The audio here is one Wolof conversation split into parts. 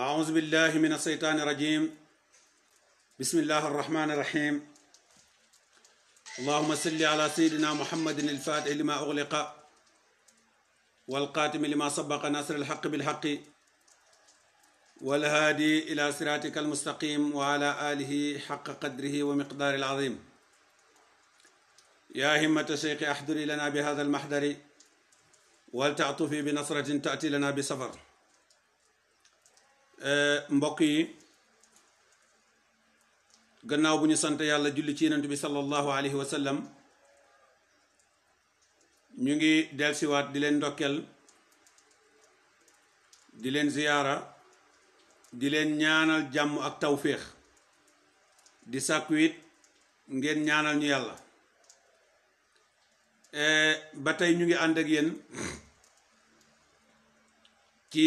أعوذ بالله من الشيطان الرجيم. بسم الله الرحمن الرحيم. اللهم صل على سيدنا محمد الفاتح لما أغلق والقاتم لما سبق ناصر الحق بالحق والهادي إلى صراطك المستقيم وعلى آله حق قدره ومقدار العظيم. يا همة الشيخ أحضري لنا بهذا المحضر ولتعطفي بنصرة تأتي لنا بسفر. mbokk yi gannaaw bu ñu sant yàlla julli ci yonent bi sallallahu alayhi wa sallam ñu ngi delsiwaat di leen ndokkel di leen ziyaara di leen ñaanal jàmm ak tawféex di sàkku it ngeen ñaanal ñu yàlla. ba tey ñu ngi ànd ak yéen ci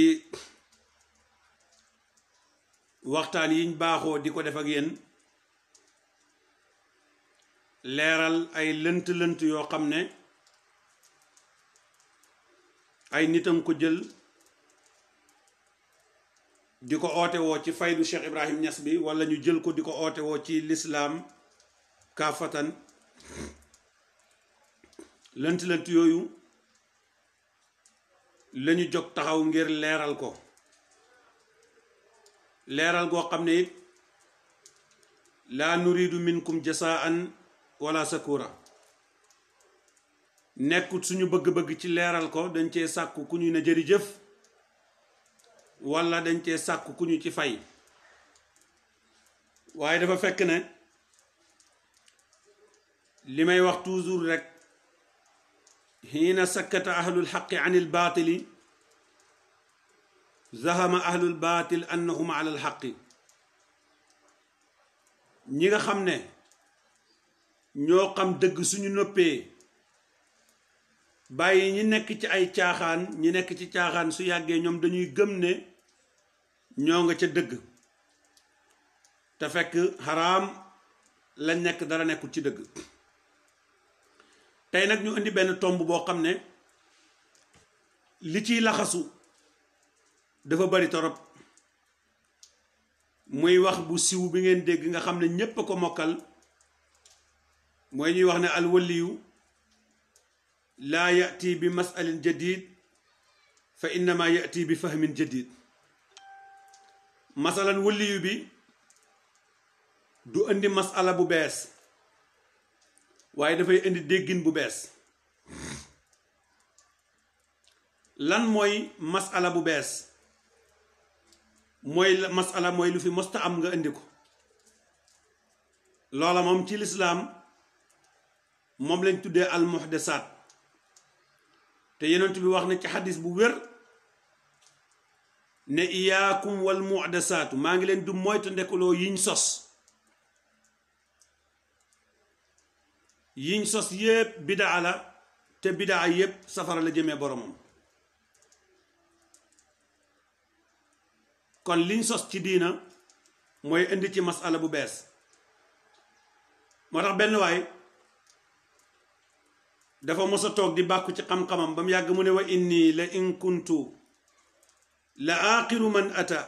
waxtaan yiñ baaxoo di ko def ak yéen leeral ay lënt-lënt yoo xam ne ay nitam ko jël di ko oote woo ci faydu Cheikh Ibrahim Niass bi wala ñu jël ko di ko oote woo ci lislaam kaafatan. lënt-lënt yooyu lañu jóg taxaw ngir leeral ko leeral goo xam ne it laa nuridu minkum jasaan wala sakura nekkut suñu bëgg-bëgg ci leeral ko dañ cee sàkku ku ñu ne jërëjëf wala dañ cee sàkku ku ñu ci fay, waaye dafa fekk ne li may wax toujours rek xiina sakkata ahlul xaqi an il baatili zahama ahlul baatil annahum ala al xaqi. ñi nga xam ne ñoo xam dëgg suñu noppee bàyyi ñi nekk ci ay caaxaan, ñi nekk ci caaxaan su yàggee ñoom dañuy gëm ne ñoo nga ca dëgg te fekk xaraam lañ nekk, dara nekkul ci dëgg. tey nag ñu indi benn tomb boo xam ne li ciy laxasu dafa bari torop, muy wax bu siw bi ngeen dégg nga xam ne ñépp a ko mokkal, mooy ñuy wax ne alwaliyu laa yati bi masalin jadid fa innama yati bi fahmin jadid. masalan waliyu bi du indi masala bu bees waaye dafay indi déggin bu bees. lan mooy masala bu bees? mooy masala mooy lu fi mosta am nga indi ko. loola moom ci lislaam moom lañ tuddee al muhdasaat, te yonent bi wax na ci xadis bu wér ne iyaakum wal muhdasaatu, maa ngi leen du moytu ndekuloo yiñ sos. yiñ sos yépp bidaa la, te bidaa yépp safara la jëmee boromam. kon liñ sos ci diina mooy indi ci masala bu bees. moo tax benn waay dafa mos a toog di bàkku ci xam-xamam ba mu yàgg mu ne wa inni la in kuntu la aaxiru man ata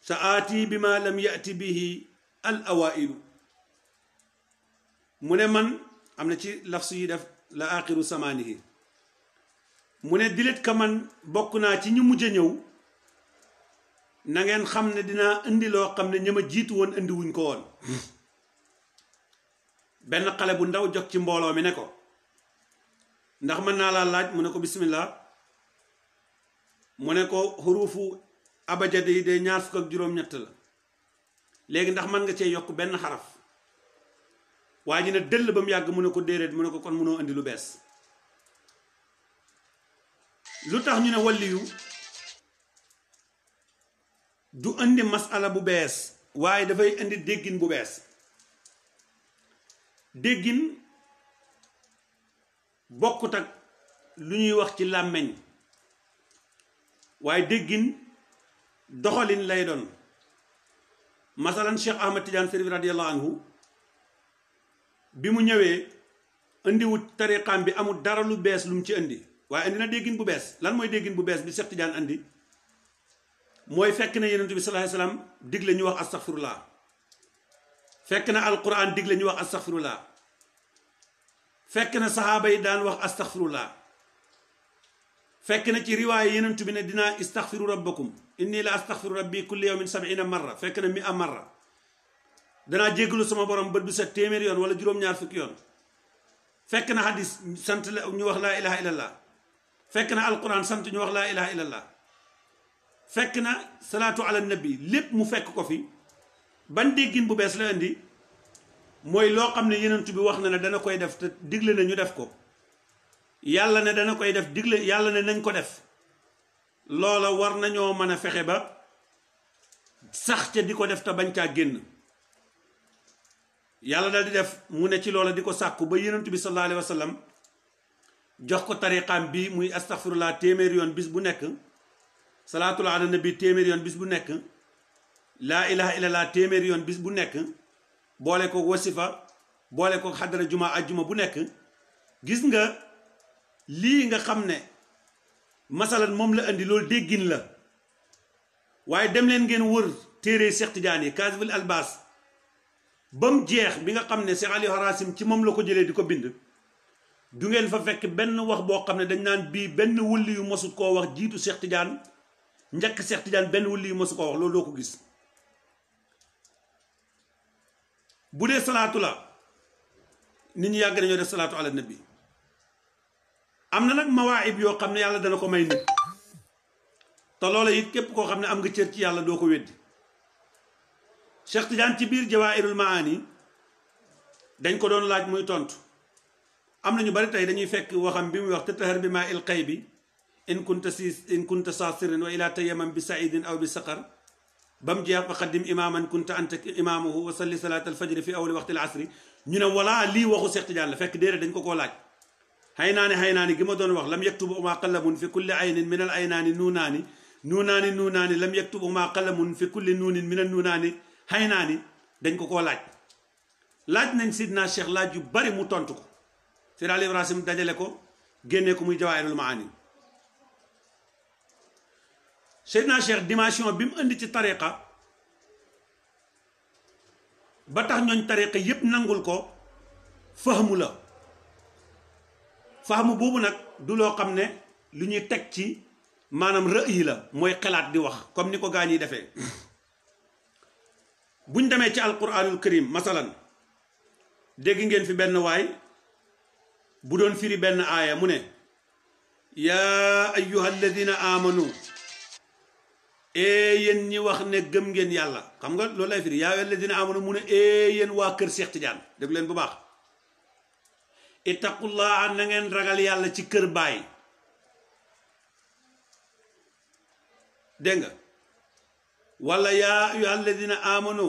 sa aati bi ma lam yati bihi al awailu. mu ne man am na ci lafsu yi def la aaxiru samaanihi, mu ne dilet ka man bokk naa ci ñu mujj a ñëw, na ngeen xam ne dinaa indi loo xam ne ña ma jiitu woon indi wuñ ko woon. benn xale bu ndaw jog ci mbooloo mi ne ko ndax mën naa laa laaj? mu ne ko bismillah. mu ne ko xuruufu abajade yi de 27 la, léegi ndax mën nga cee yokk benn xaraf? waa ji ne dëll ba mu yàgg mu ne ko déedéet. mu ne ko kon mënoo indi lu bees. lu tax ñu ne waliyu du indi masala bu bees waaye dafay indi déggin bu bees? déggin bokkut ak lu ñuy wax ci làmmeñ, waaye déggin doxalin lay doon. masalan Cheikh Ahmad Tidiane Chérif radiyallahu anhu bi mu ñëwee indiwut tariqaam bi amul dara lu bees lu mu ci indi, waaye indi na déggin bu bees. lan mooy déggin bu bees bi Cheikh Tidiane indi? mooy fekk na yonent bi sallallahu alayhi wasallam digle ñu wax astaghfirullah fekk na alquran digle ñu wax astaghfirullah fekk na saxaaba yi daan wax astaghfirullah fekk na ci riwaaya yonent bi ne dinaa istaghfiru rabbakum inni la astaghfiru rabbi kulli yawmin 70 marra fekk na 100 marra danaa jéggalu sama borom bët bu set téeméer yoon wala juróom-ñaar fukki yoon fekk na hadis sant la ñu wax laa ilaha illallah fekk na alquran sant ñu wax laa ilaha illallah fekk na salaatu ala nabi lépp mu fekk ko fi ban déggin bu bees la indi mooy loo xam ne yenent bi wax na ne dana koy def te digle na ñu def ko yàlla ne dana koy def digle yàlla ne nañ ko def loola war nañoo mën a fexe ba sax ca di ko def te bañ caa génn yàlla dal di def mu ne ci loola di ko sàkku ba yenent bi sallallahu alayhi wa sallam jox ko tariqaam bi muy astaghfirullah téeméer yoon bis bu nekk salaatul ala nabi téeméer yoon bis bu nekk laa ilaha illallah téeméer yoon bis bu nekk boole ko wasifa boole ko xadara juma ajjuma bu nekk gis nga lii nga xam ne masalan moom la indi loolu déggin la waaye dem leen ngeen wër téere Cheikh Tidiane yi Kaasiful Albaas ba mu jeex bi nga xam ne Cheikh Aliou Harasim ci moom la ko jëlee di ko bind du ngeen fa fekk benn wax boo xam ne dañ naan bii benn wulli yu mosu koo wax jiitu Cheikh Tidiane njëkk Cheikh Tidiane benn wulli yu mosu koo wax loolu doo ko gis bu dee salaatu la nit ñi yàgg nañoo def salaatu ala nabi am na nag mawaayib yoo xam ne yàlla dana ko may nit te loola it képp koo xam ne am nga cër ci yàlla doo ko weddi Cheikh Tidiane ci biir jawaahirul maani dañ ko doon laaj muy tontu am na ñu bari tey dañuy fekk waxam bi muy wax te taxar bi maa il xay bi in kunta saa sirin wa ila tayaman bi saidin aw bi saqar ba mu jeex fa xaddim imaaman kunta anta imaamuhu wa salli salaat alfajri fi awli waxtil asri ñu ne wala lii waxu Cheikh Tidiane la fekk déedéet dañ ko koo laaj xëy naa ni gi ma doon wax lam yaktubu ma qalamun fi kulli aynin min al aynaani nuunaani lam yaktubu ma qalamun fi kulli nuunin min al nuunaani xëy naa ni dañ ko koo laaj nañ sidna Cheikh laaj yu bari mu tontu ko Seydi Ali Ibrahim dajale ko génnee ko muy jawaahirul maani Seydina Cheikh dimension bi mu indi ci tariqa ba tax ñooñ tariqa yépp nangul ko fahmu la fahmu boobu nag du loo xam ne lu ñuy teg ci maanaam ra'yi la mooy xalaat di wax comme ni ko gaa ñiy defee buñ demee ci alquranul karim masalan dégg ngeen fi benn waay bu doon firi benn aaya mu ne yaa ayyuha alladina amanu yéen ñi wax ne gëm ngeen yàlla xam nga loolu lay firi yaa ayyuha alladina amanu mu ne yéen waa kër Cheikh Tidiane dégg leen bu baax ittaqullaha na ngeen ragal yàlla ci kër baay dégg nga wala yaa ayyuha alladina amanu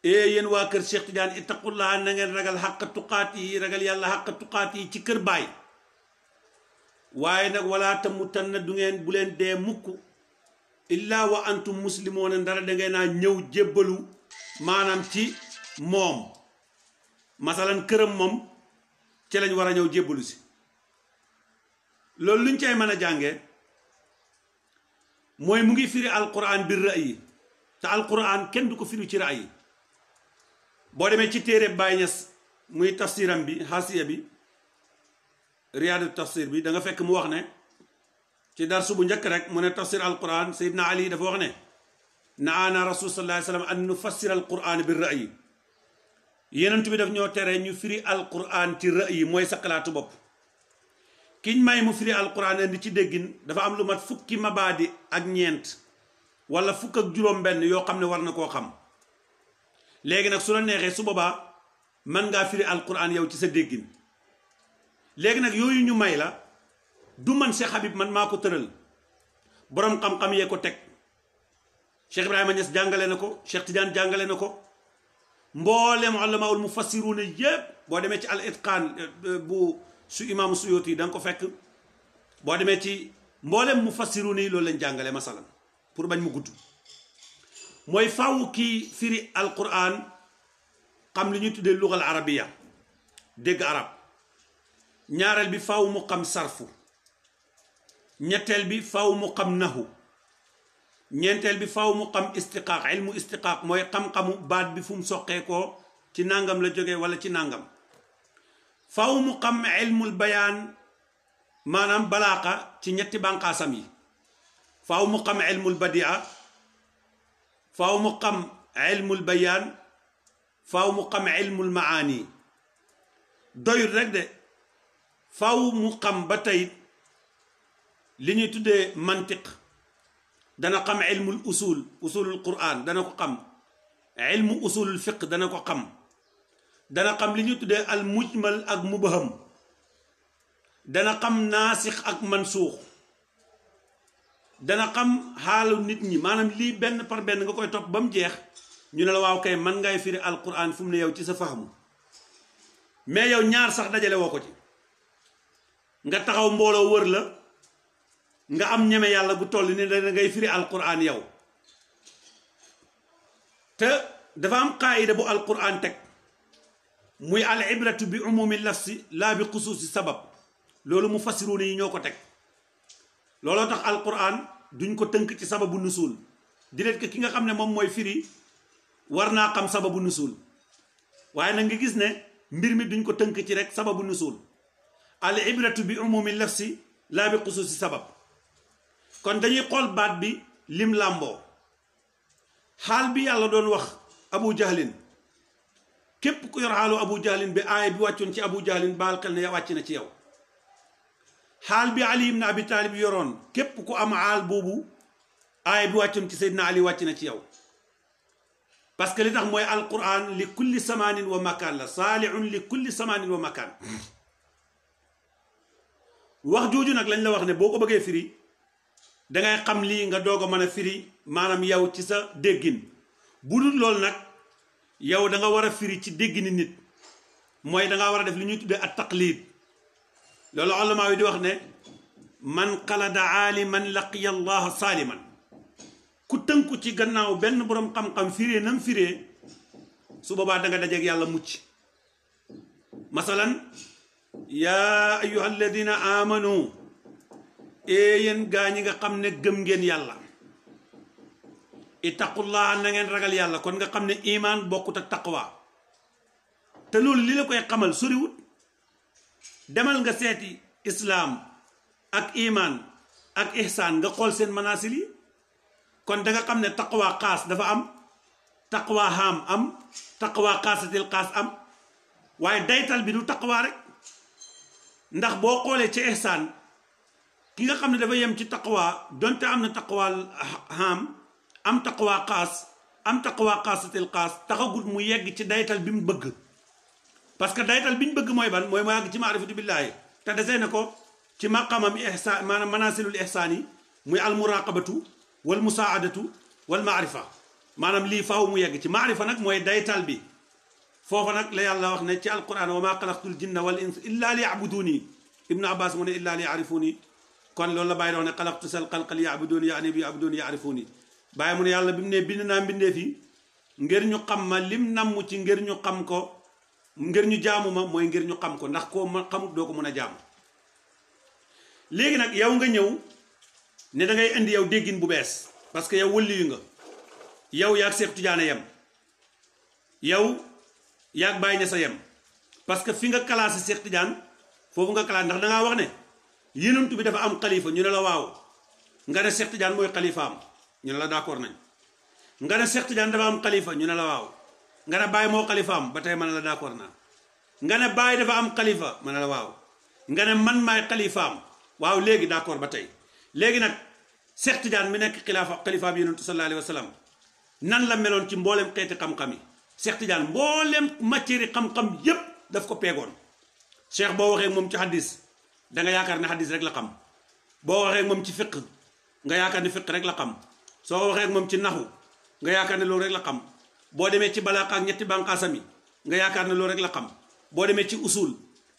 yéen waa kër Cheikh Tidiane ittaqullaha na ngeen ragal xàq tuqaat yi ragal yàlla xàq tuqaat yi ci kër baay waaye nag wala tamutanna du ngeen bu leen dee mukk illa wa antum muslimoona ndara da ngeen naa ñëw jébbalu maanaam ci moom masalan këram moom ci lañ war a ñëw jébbalu si loolu luñ cay mën a jànge mooy mu ngi firi alquran bir ra'yi te alquran kenn du ko firi ci ra'yi boo demee ci téere Baay Ñas muy tafsiram bi xaasiya bi riyaadu tafsir bi da nga fekk mu wax ne ci darsu bu njëkk rek mu ne tafsir alquran Seydina Ali dafa wax ne naana rasul sallallahu alayhi wa sallam an nufassir alquran bir ra'yi yenentu bi daf ñoo tere ñu firi alquran ci ra'yi mooy sa xalaatu bopp kiñ may mu firi alquran indi ci déggin dafa am lu mat fukki mabaadi ak ñeent wala fukk ak juróom-benn yoo xam ne war na koo xam léegi nag su la neexee su boobaa mën ngaa firi alquran yow ci sa déggin léegi nag yooyu ñu may la du man Cheikh Habib man maa ko tëral boroom xam-xam yee ko teg Cheikh Ibrahima Niass jàngale na ko Cheikh Tidiane jàngale na ko mboolem ulamaul mufassiruuna yépp boo demee ci al itqaan bu su imaamu Suyuti da nga ko fekk boo demee ci mboolem mufassiruuna yi loolu lañ jàngale masalan pour bañ mu gudd mooy faaw kii firi alquran xam li ñuy tuddee lugal arabiya dégg arab ñaareel bi faaw mu xam sarfu ñetteel bi faaw mu xam nahu ñeenteel bi faw mu xam istiqaaq ilmu istiqaaq mooy xam-xamu baat bi fu mu soqeekoo ci nangam la jóge wala ci nangam faw mu xam ilmul bayaan maanaam balaaqa ci ñetti bànqaasam yi faw mu xam ilmul badia faw mu xam ilmul bayaan faw mu xam ilmul maani doyut rek de faw mu xam ba tey li ñuy tuddee mantiq dana xam ilmul usulul quran dana ko xam ilmu usulul fiq dana ko xam dana xam li ñuy tuddee al mujmal ak mubham dana xam naasix ak mansuux dana xam xaalu nit ñi maanaam lii benn par benn nga koy topp ba mu jeex ñu ne la waaw kay man ngay firi alquran fu mu ne yow ci sa fahamu mais yow ñaar sax dajale woo ko ci nga taxaw mbooloo wër la nga am ñeme yàlla bu toll ni da ngay firi alquran yow te dafa am qaayida bu alquran teg muy al ibratu bi umumi lafsi laa bi xusuusi sabab loolu mu fassiruuna yi ñoo ko teg looloo tax alquran duñ ko tënk ci sababu nusul direet que ki nga xam ne moom mooy firi war naa xam sababu nusul waaye nag nga gis ne mbir mi duñ ko tënk ci rek sababu nusul al ibratu bi umumi lafsi laa bi xusuusi sabab kon dañuy xool baat bi lim làmboo xaal bi yàlla doon wax abu jahlin képp ku yor xaalu abu jahlin bi aaya bi wàccoon ci abu jahlin baal xel ne wàcc na ci yow xaal bi ali ibn abi taalib yoroon képp ku am xaal boobu aaya bi wàccoon ci seydina ali wàcc na ci yow parce que li tax mooy alquran li kulli samanin wa makan la saalihun li kulli samanin wa makan wax jooju nag lañ la wax ne boo ko bëggee firi dangay xam lii nga doog a mën a firi maanaam yow ci sa déggin bu dul loolu nag yow da nga war a firi ci déggini nit mooy da nga war a def li ñuy tuddee at taqlid loolu ulama yi di wax ne man qalada aaliman laqiya allaha saaliman ku tënku ci gannaaw benn boroom xam-xam firee nam firee su boobaa da nga dajeeg yàlla mucc masalan yaa ayyuha alladina amanu yéen gaa ñi nga xam ne gëm ngeen yàlla ittaqullaha na ngeen ragal yàlla kon nga xam ne iman bokkut ak taqwa te loolu li la koy xamal soriwut demal nga seeti islaam ak iman ak ihsaan nga xool seen manaasil yi kon da nga xam ne taqwa xaas dafa am taqwa haam am taqwa xaasatil xaas am waaye daytal bi du taqwa rek ndax boo xoolee ci ihsaan ki nga xam ne dafa yem ci taqwa donte am na taqwa haam am taqwa xaas am taqwa xaasatil xaas taxagut mu yegg ci daytal bi mu bëgg parce que daytal bi ñu bëgg mooy ban mooy mu yàgg ci maarifatu billaahi te desee na ko ci maqamam ihsaan maanaam manasilul ihsaan yi muy al muraqabatu wal musaadatu wal maarifa maanaam lii faaw mu yegg ci maarifa nag mooy daytal bi foofa nag la yàlla wax ne ci alquran wa maa xalaqtul jinna wal insa illa li yabuduni ibnu abbas mu ne illa li yarifuni kon loolu la bàyyi dox ne xalaqtu sal xalqa li yabuduni yaani bi yabuduni yarifuni bàyyi mu ne yàlla bi mu ne bind naa mbindee fi ngir ñu xam ma lim namm ci ngir ñu xam ko ngir ñu jaamu ma mooy ngir ñu xam ko ndax koo ma xamut doo ko mën a jaamu léegi nag yow nga ñëw ne da ngay indi yow déggin bu bees parce que yow wëlli yu nga yow yaag Seex Tijaane yem yow yaag Baay Ñas a yem parce que fi nga classé Seex Tijaan foofu nga classé ndax dangaa wax ne yonent bi dafa am xalifa ñu ne la waaw nga ne Seex Tijaan mooy xalifaam ñu ne la d'accord nañ nga ne Seex Tijaan dafa am xalifa ñu ne la waaw nga ne Baay moo xalifaam ba tey ma ne la d'accord naa nga ne Baay dafa am xalifa ma ne la waaw nga ne man maay xalifaam waaw léegi d'accord ba tey léegi nag Seex Tijaan mi nekk xalifa bi yonent sallallahu alayhi wa sallam nan la meloon ci mboolem xeeti xam-xam yi Seex Tijaan mboolem matière yi xam-xam yépp daf ko peegoon cheikh boo waxee moom ci hadis da nga yaakaar ne hadis rek la xam boo waxee moom ci fiq nga yaakaar ne fiq rek la xam soo waxee moom ci naxu nga yaakaar ne loolu rek la xam boo demee ci balaaqa ak ñetti bànqaasam yi nga yaakaar ne loolu rek la xam boo demee ci usul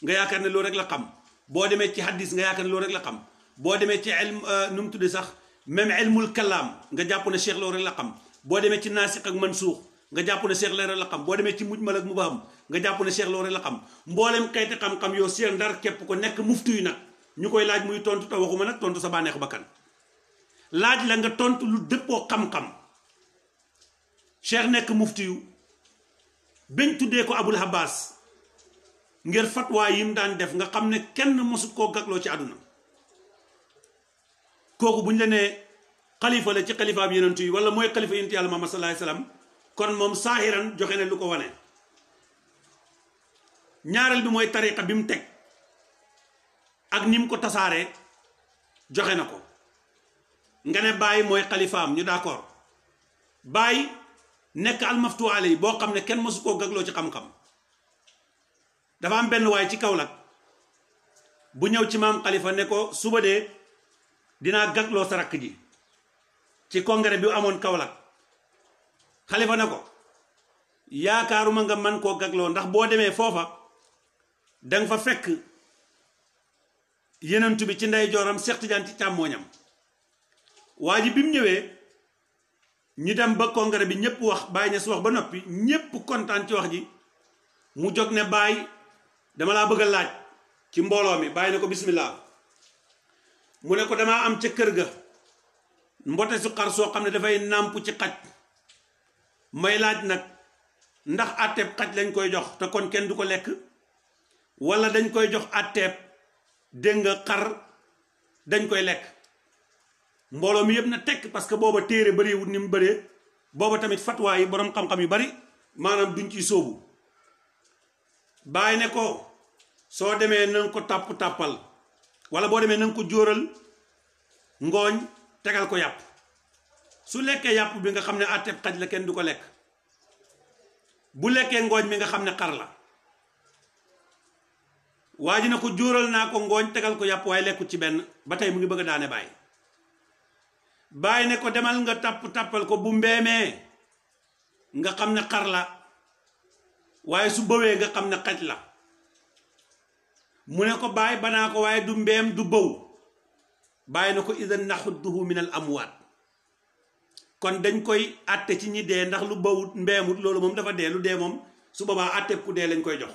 nga yaakaar ne loolu rek la xam boo demee ci hadis nga yaakaar ne loolu rek la xam boo demee ci ilm nu mu tuddi sax même ilmul kalaam nga jàpp ne cheikh loolu rek la xam boo demee ci naasiq ak mansuux nga jàpp ne cheikh loolu rek la xam boo demee ci mujmal ak mubaham nga jàpp ne cheikh loolu rek la xam mboolem xeeti xam-xam yow cheikh ndar képp ko nekk muftu yi nag ñu koy laaj muy tontu te waxuma nag tontu sa bànneexu bakkan laaj la nga tontu lu dëppoo xam-xam cheikh nekk mufti yu bañ tuddee ko Abul Abbas ngir fatwa yim daan def nga xam ne kenn mosut koo gagloo ci àdduna kooku buñ la nee xalifa la ci xalifaam yonent yi wala mooy xalifa yonent yàlla Muhammad sallallahu alayhi wasallam kon moom saahiran joxe ne lu ko wane ñaareel bi mooy tariqa bi mu teg ak ni mu ko tasaaree joxe na ko nga ne Baye mooy xalifaam ñu d'accord Baye nekk almaftu alay boo xam ne kenn mosu koo gagloo ci xam-xam dafa am benn waay ci Kaolack bu ñëw ci maam xalifa ne ko suba de dinaa gagloo sa rakk ji ci congrès bi amoon Kaolack xalifa ne ko yaakaaruma nga man koo gagloo ndax boo demee foofa danga fa fekk yenentu bi ci ndey jooram Seex Tijaan ci càmmooñam waa ji bi mu ñëwee ñu dem ba congrès bi ñëpp wax Baye Niass wax ba noppi ñëpp kontaan ci wax ji mu jóg ne Baye dama laa bëgg a laaj ci mbooloo mi Baye ne ko bismillah mu ne ko damaa am ca kër ga mbote su xar soo xam ne dafay nàmp ci xaj may laaj nag ndax àtteeb xaj lañ koy jox te kon kenn du ko lekk wala dañ koy jox àtteeb dégg nga xar dañ koy lekk mbooloo mi yëpp na tekk parce que booba téere bëriwut ni mu bëree booba tamit fatwa yi boroom xam-xam yu bari maanaam duñ ciy sóobu Baye ne ko soo demee na nga ko tàppal wala boo demee na nga ko jóoral ngooñ tegal ko yàpp su lekkee yàpp bi nga xam ne àtteeb xaj la kenn du ko lekk bu lekkee ngooñ mi nga xam ne xar la waa ji na ko jóoral naa ko ngooñ tegal ko yàpp waaye lekkut ci benn ba tey mu ngi bëgg a daane Baye Baye ne ko demal nga tàppal ko bu mbeemee nga xam ne xar la waaye su bëwee nga xam ne xaj la mu ne ko Baye banaa ko waaye du mbeem du bëw Baye na ko idan naxudduhu min al amwaat kon dañ koy àtte ci ñi dee ndax lu bëwut mbeemut loolu moom dafa dee lu dee moom su boobaa àtte ku dee lañ koy jox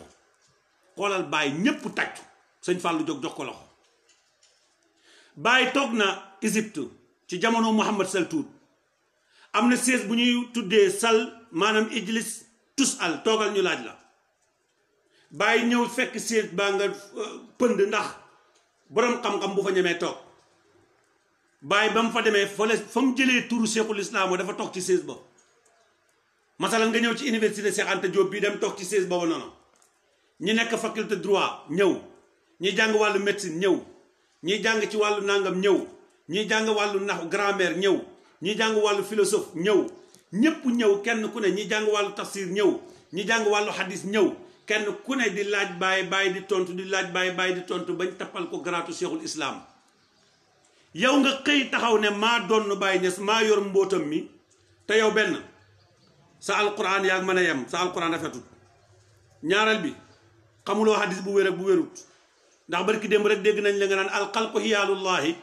xoolal Baye ñépp tàccu sëñ Fallou jóg jox ko loxo Baye toog na Égypte ci jamono Muhammad Sall Tuut am na sées bu ñuy tuddee sal maanaam ijlis tus al toogal ñu laaj la Baye ñëw fekk sées baa nga pënd ndax boroom xam-xam bu fa ñemee toog Baye ba mu fa demee fa mu jëlee turu Cheikhul Islam dafa toog ci sées ba masalan nga ñëw ci université Cheikh Anta Diop bii dem toog ci sées boobu noonu ñi nekk faculté droit ñëw ñi jàng wàllu médecine ñëw ñi jàng ci wàllu nangam ñëw ñi jàng wàllu naxu grammaire ñëw ñi jàng wàllu philosophe ñëw ñépp ñëw kenn ku ne ñi jàng wàllu tafsir ñëw ñi jàng wàllu hadis ñëw kenn ku ne di laaj Baye di tontu di laaj Baye di tontu bañ tappal ko garaatu Cheikhul Islam yow nga xëy taxaw ne maa doon Baye Niass maa yor mbootam mi te yow benn sa alquran yaa mën a yem sa alquran rafetut ñaareel bi xamuloo hadis bu wér ak bu wérut ndax barki démb rek dégg nañ la nga naan alxalqu xiyaalullahi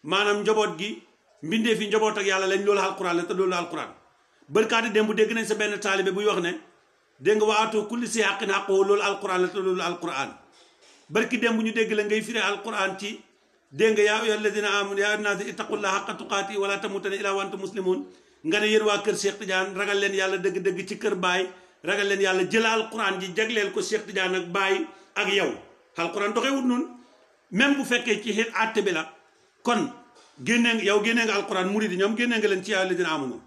maanaam njaboot gi mbindee fi njaboot ak yàlla lañ loolu alquran la te loolu alquran barkaati démb dégg nañ sa benn taalibe buy wax ne dégg nga waatoo kulli si xaqin xaqoo loolu alquran la te loolu alquran barki démb ñu dégg la ngay firee alquran ci dégg nga yaa ayyuha alladina amanu yaa naasi ittaqullaha xaqa tuqaati wala tamutunna illa wa antum muslimun nga ne yéen waa kër Cheikh Tidiane ragal leen yàlla dëgg-dëgg ci kër Baye ragal leen yàlla jëla alquran ji jagleel ko Cheikh Tidiane ak Baye ak yow alquran doxewut noonu même bu fekkee ci xeet àtte bi la kon génnee nga alquran murid yi ñoom génnee nga leen ci yaa alladina amanu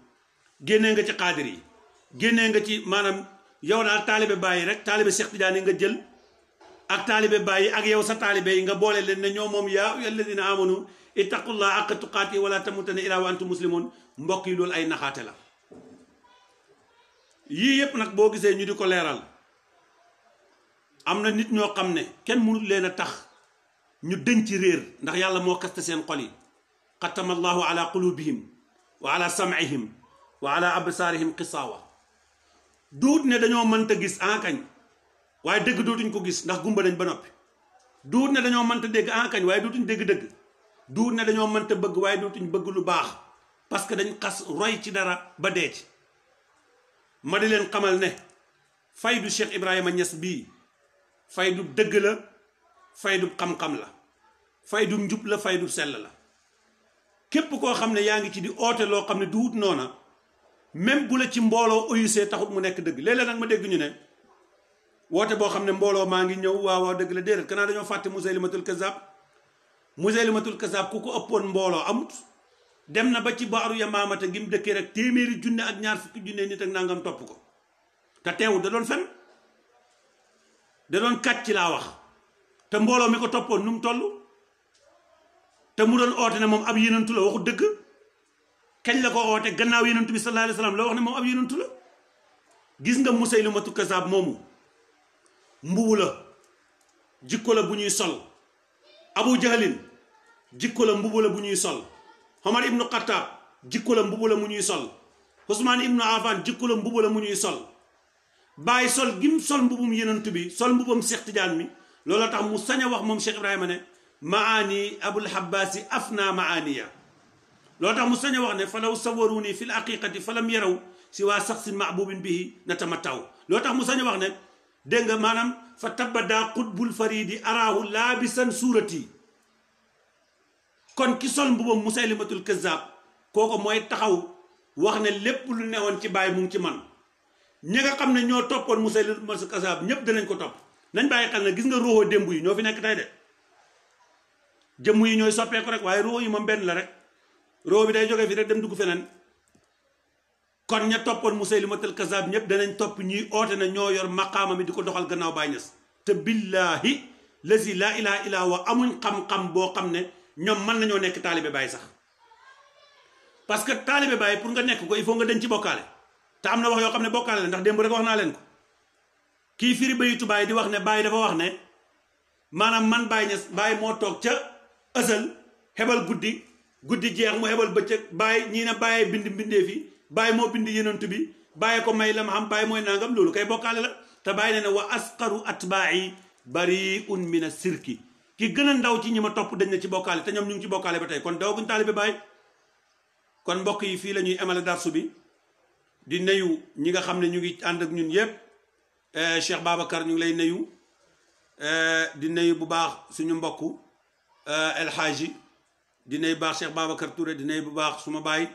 génnee nga ci xaadir yi génnee nga ci maanaam yow daal taalibe Baye rek taalibe Cheikh Tidiane yi nga jël ak taalibe Baye ak yow sa taalibe yi nga boole leen ne ñoom moom yaa alladina amanu ittaqullaha haqqa tuqaati wala tamutunna illa wa antum muslimun mbokk yi loolu ay naxaate la yii yépp nag boo gisee ñu di ko leeral am na nit ñoo xam ne kenn mënut leen a tax ñu dëñ ci réer ndax yàlla moo kaste seen xol yi xatama allahu ala qulubihim wa ala sam'ihim wa ala absaarihim xisaawa duut ne dañoo mënta gis ankañ waaye dëgg dootuñ ko gis ndax gumba nañ ba noppi duut ne dañoo mënta dégg ankañ waaye dootuñ dégg-dëgg duut ne dañoo mënta bëgg waaye dootuñ bëgg lu baax parce que dañ xas roy ci dara ba dee ci ma di leen xamal ne faydu Cheikh Ibrahima Niass bii faydu dëgg la faydu xam-xam la faydu njub la faydu sell la képp koo xam ne yaa ngi ci di oote loo xam ne du wut noona même bu la ci mbooloo oyusee taxut mu nekk dëgg léeg-léeg nag ma dégg ñu ne woote boo xam ne mbooloo maa ngi ñëw waaw waaw dëgg la déedéet kanaa dañoo fàtte Musaylimatul Kazzab Musaylimatul Kazzab ku ko ëppoon mbooloo amut dem na ba ci baaru Yamaamata gi mu dëkkee rek téeméeri junne ak ñaar fukki junne nit ak nangam topp ko te teewul da doon fen da doon kàcc ci laa wax te mbooloo mi ko toppoon nu mu toll te mu doon oote ne moom ab yenantu la waxu dëgg kañ la ko oote gannaaw yenantu bi sallallahu alayhi wa sallam la wax ne moom ab yenantu la gis nga Musaylimatul Kazzab moomu mbubu la jikko la bu ñuy sol Abu Jahlin jikko la mbubu la bu ñuy sol Omar ibnu Xattaab jikko la mbubu la mu ñuy sol Usmaan ibnu Affaan jikko la mbubu la mu ñuy sol bàyyi sol gim sol mbubum yenantu bi sol mbubam Cheikh Tidiane mi loolu tax mu sañ a wax moom Cheikh Ibrahima ne maani abul habbaasi afna maaniya loolu tax mu sañ a wax ne falaw sawaruni fi l haqiqati falam yaraw si waa saxsin mahbubin bihi natamattaw loolu tax mu sañ a wax ne dégg nga maanaam fa tabada qutbul faridi araahu laabisan suurati kon ki sol mbubam Musaylimatul Kazzab kooko mooy taxaw wax ne lépp lu newoon ci bàyyi mu ngi ci man ñi nga xam ne ñoo toppoon Musaylimatul Kazzab ñépp danañ ko topp nañ bàyyi xel ne gis nga ruuxoo démb yi ñoo fi nekk tey de jëmm yi ñooy soppeeku rek waaye ruux yi moom benn la rek ruux bi day jógee fi rek dem dugg feneen kon ña toppoon Musaylimatul Kazzab ñëpp danañ topp ñuy oote na ñoo yor maqaama mi di ko doxal gannaaw Baay Ñas te billaahi lazi laa ilaaha illaa huwa amuñ xam-xam boo xam ne ñoom mën nañoo nekk taalibe Baay sax parce que taalibe Baay pour nga nekk ko il faut nga denc ci bokkaale te am na wax yoo xam ne bokkaale la ndax démb rek wax naa leen ko kii firi bayitu Baay di wax ne Baay dafa wax ne maanaam man Baay Ñas Baay moo toog ca ësal xebal guddi jeex mu xebal bëccëg Baay ñii ne Baay bind mbindee fi Baay moo bind yenantu bi Baay ko may la ma xam Baay mooy nangam loolu kay bokkaale la te Baay ne ne wa asqaru atbaa'i bari'un mina sirki ki gën a ndaw ci ñi ma topp dañ na ci bokkaale te ñoom ñu ngi ci bokkaale ba tey kon daw buñ taalibe Baay kon mbokk yi fii la ñuy emale darsu bi di nuyu ñi nga xam ne ñu ngi ànd ak ñun yépp Cheikh Babacar ñu ngi lay nuyu di nuyu bu baax suñu mbokk El Hadji di nuyu bu baax Cheikh Babacar Touré di nuyu bu baax suma baay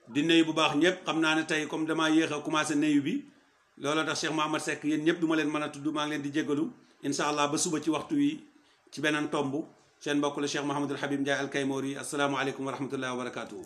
di nuyu bu baax ñëpp xam naa ne tey comme damaa yéex a commencé nuyu bi looloo tax Cheikh Mahamad Seck yéen ñëpp du ma leen mën a tudd maa ngi leen di jéggalu incha allah ba suba ci waxtu wi ci beneen tomb seen mbokk la Cheikh Mouhamadul Habib Ndiaye Al Kaymoori asalaamaaleykum wa rahmatullahi wa barakaatuhu.